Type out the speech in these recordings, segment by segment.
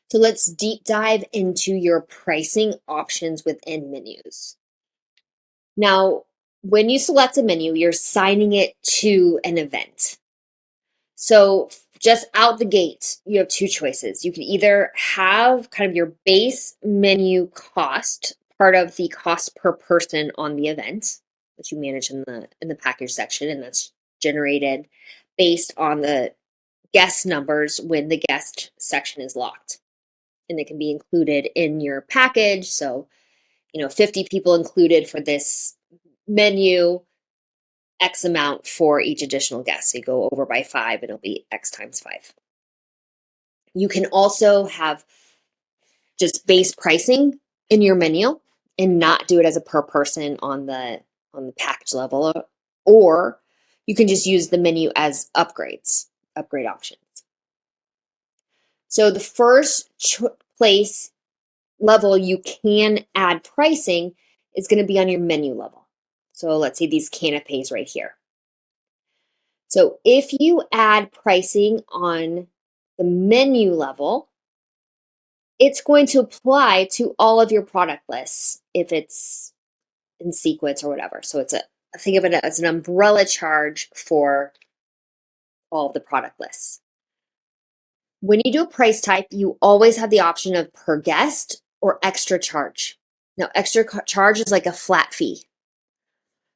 So let's deep dive into your pricing options within menus. Now, when you select a menu, you're signing it to an event. So just out the gate, you have two choices. You can either have kind of your base menu cost, part of the cost per person on the event, which you manage in the package section, and that's generated based on the guest numbers when the guest section is locked. And it can be included in your package. So, 50 people included for this menu, X amount for each additional guest. So you go over by 5, and it'll be X times 5. You can also have just base pricing in your menu and not do it as a per person on the package level, or you can just use the menu as upgrade options. So the first place level you can add pricing is going to be on your menu level. So let's say these canapes right here. So if you add pricing on the menu level, it's going to apply to all of your product lists if it's in sequence or whatever. So think of it as an umbrella charge for all of the product lists. When you do a price type, you always have the option of per guest or extra charge. Now, extra charge is like a flat fee.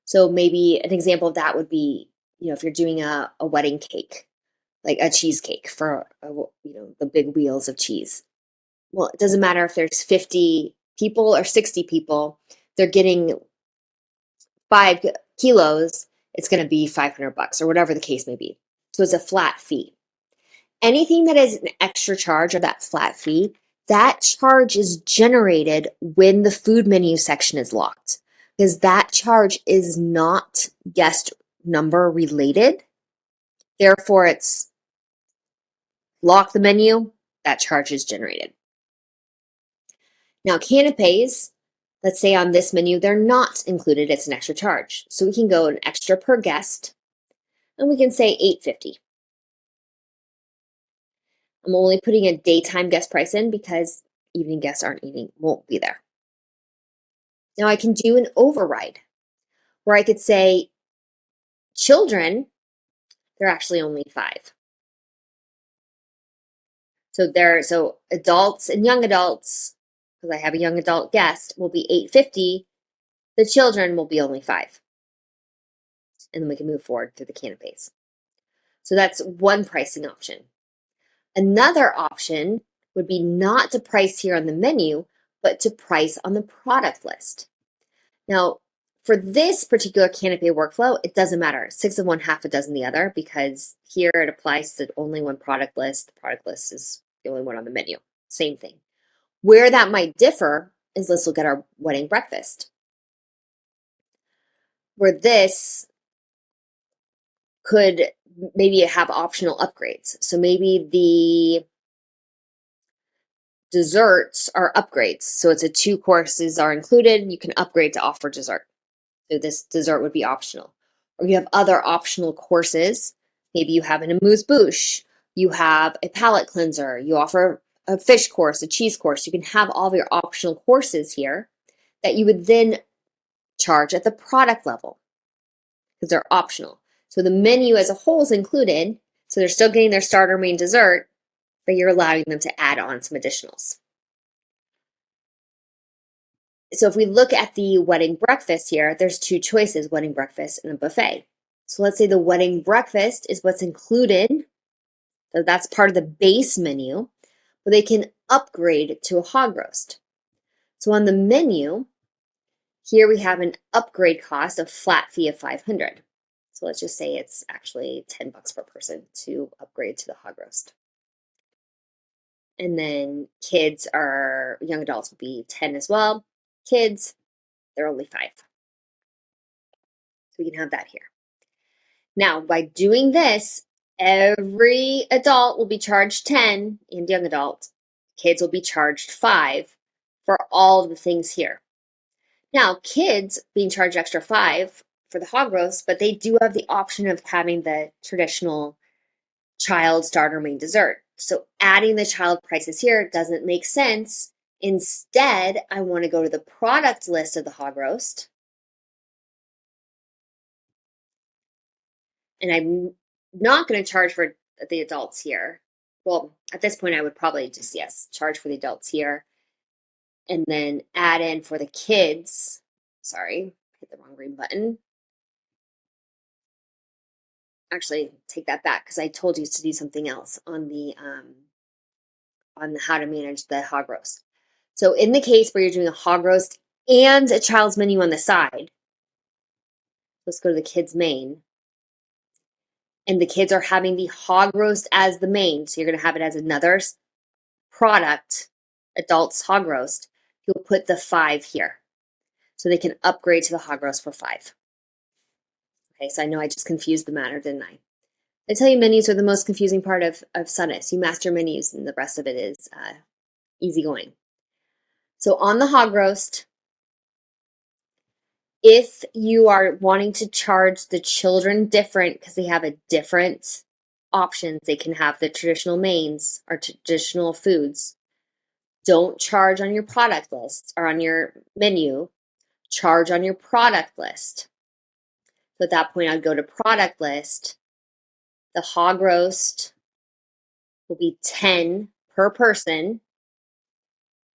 So maybe an example of that would be, if you're doing a wedding cake, like a cheesecake for, the big wheels of cheese. Well, it doesn't matter if there's 50 people or 60 people, they're getting 5 kilos, it's going to be $500 or whatever the case may be. So it's a flat fee. Anything that is an extra charge or that flat fee, that charge is generated when the food menu section is locked, because that charge is not guest number related. Therefore, it's lock the menu, that charge is generated. Now, canapes, let's say on this menu, they're not included. It's an extra charge. So we can go an extra per guest, and we can say $8.50. I'm only putting a daytime guest price in because evening guests won't be there. Now I can do an override where I could say children, they're actually only 5. So adults and young adults, because I have a young adult guest, will be $8.50. The children will be only 5. And then we can move forward to the canapes. So that's one pricing option. Another option would be not to price here on the menu, but to price on the product list. Now, for this particular canopy workflow, it doesn't matter. 6 of one, half a dozen the other, because here it applies to only one product list. The product list is the only one on the menu. Same thing. Where that might differ is, let's look at our wedding breakfast, where this could maybe have optional upgrades. So maybe the desserts are upgrades. So it's 2 courses are included. You can upgrade to offer dessert. So this dessert would be optional. Or you have other optional courses. Maybe you have an amuse-bouche. You have a palate cleanser. You offer a fish course, a cheese course. You can have all of your optional courses here that you would then charge at the product level because they're optional. So the menu as a whole is included. So they're still getting their starter, main, dessert, but you're allowing them to add on some additionals. So if we look at the wedding breakfast here, there's 2 choices, wedding breakfast and a buffet. So let's say the wedding breakfast is what's included. So that's part of the base menu, but they can upgrade to a hog roast. So on the menu, here we have an upgrade cost of flat fee of $500. So let's just say it's actually $10 per person to upgrade to the hog roast. And then young adults would be 10 as well. Kids, they're only 5. So we can have that here. Now, by doing this, every adult will be charged 10, and young adult. Kids will be charged 5 for all of the things here. Now, kids being charged extra 5 for the hog roast, but they do have the option of having the traditional child starter, main, dessert. So adding the child prices here doesn't make sense. Instead, I want to go to the product list of the hog roast. And I'm not going to charge for the adults here. Well, at this point, I would probably just, yes, charge for the adults here. And then add in for the kids. Sorry, hit the wrong green button. Actually, take that back because I told you to do something else on the how to manage the hog roast. So in the case where you're doing a hog roast and a child's menu on the side, let's go to the kids main. And the kids are having the hog roast as the main. So you're going to have it as another product, adults hog roast. You'll put the 5 here. So they can upgrade to the hog roast for 5. Okay, so I know I just confused the matter, didn't I? I tell you, menus are the most confusing part of Sonas. You master menus, and the rest of it is easy going. So on the hog roast, if you are wanting to charge the children different because they have a different options, they can have the traditional mains or traditional foods. Don't charge on your product list or on your menu. Charge on your product list. So at that point, I'd go to product list. The hog roast will be 10 per person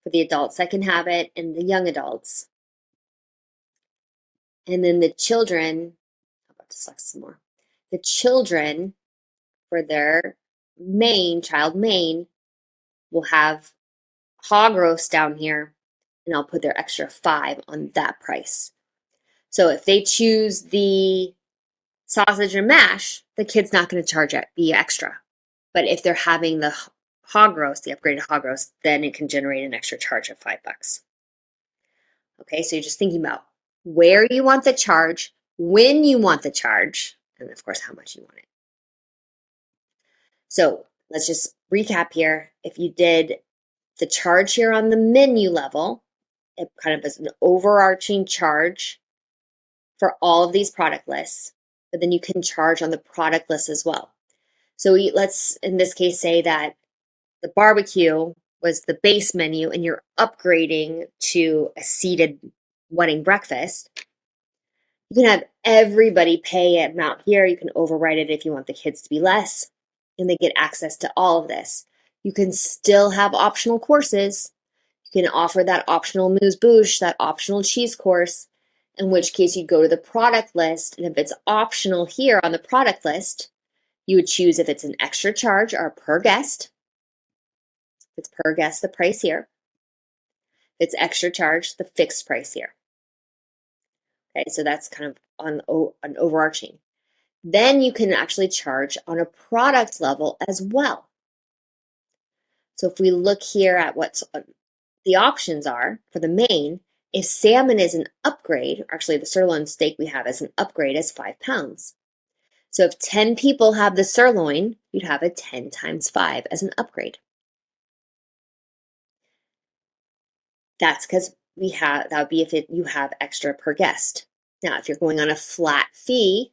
for the adults that can have it and the young adults. And then the children, I'm about to select some more. The children for their child main, will have hog roast down here, and I'll put their extra 5 on that price. So if they choose the sausage and mash, the kid's not going to charge it, be extra. But if they're having the hog roast, the upgraded hog roast, then it can generate an extra charge of $5. Okay, so you're just thinking about where you want the charge, when you want the charge, and of course, how much you want it. So let's just recap here. If you did the charge here on the menu level, it kind of is an overarching charge for all of these product lists, but then you can charge on the product list as well. So let's, in this case, say that the barbecue was the base menu and you're upgrading to a seated wedding breakfast. You can have everybody pay an amount here. You can override it if you want the kids to be less, and they get access to all of this. You can still have optional courses. You can offer that optional amuse-bouche, that optional cheese course, in which case you go to the product list, and if it's optional here on the product list, you would choose if it's an extra charge or per guest. If it's per guest, the price here. If it's extra charge, the fixed price here. Okay, so that's kind of on an overarching. Then you can actually charge on a product level as well. So if we look here at what the options are for the main, if salmon is an upgrade, actually the sirloin steak we have as an upgrade is 5 pounds. So if 10 people have the sirloin, you'd have a 10 times 5 as an upgrade. That's because that would be if you have extra per guest. Now, if you're going on a flat fee,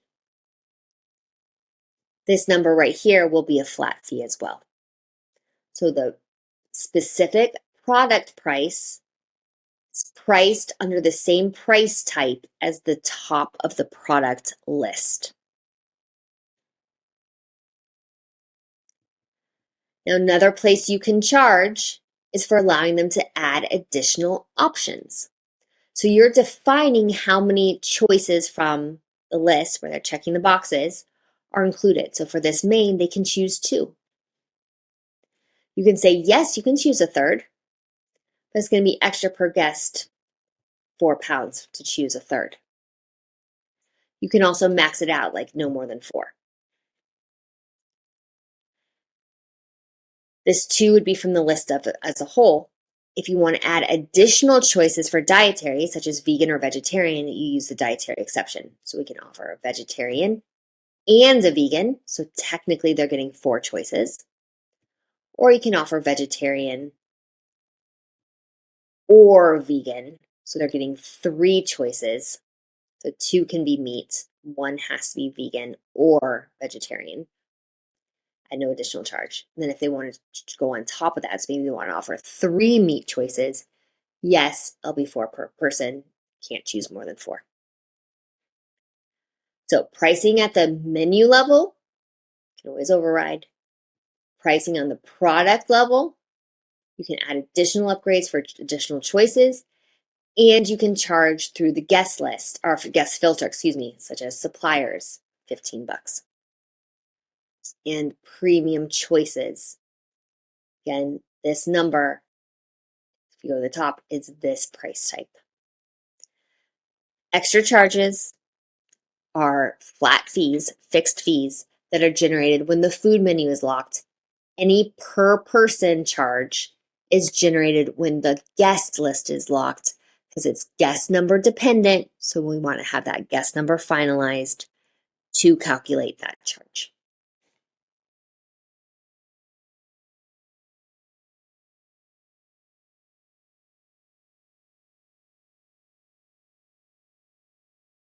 this number right here will be a flat fee as well. So the specific product price is priced under the same price type as the top of the product list. Now, another place you can charge is for allowing them to add additional options. So you're defining how many choices from the list where they're checking the boxes are included. So for this main, they can choose 2. You can say, yes, you can choose a third, but it's going to be extra per guest, 4 pounds to choose a third. You can also max it out, like no more than 4. This 2 would be from the list as a whole. If you want to add additional choices for dietary, such as vegan or vegetarian, you use the dietary exception. So we can offer a vegetarian and a vegan. So technically they're getting 4 choices. Or you can offer vegetarian or vegan. So they're getting 3 choices. So 2 can be meat, 1 has to be vegan or vegetarian. at no additional charge. And then if they wanted to go on top of that, so maybe they want to offer 3 meat choices, yes, it'll be 4 per person. Can't choose more than 4. So pricing at the menu level can always override. Pricing on the product level, you can add additional upgrades for additional choices, and you can charge through the guest list, or guest filter, such as suppliers, $15. And premium choices. Again, this number, if you go to the top, is this price type. Extra charges are flat fees, fixed fees that are generated when the food menu is locked. Any per person charge is generated when the guest list is locked because it's guest number dependent. So we want to have that guest number finalized to calculate that charge.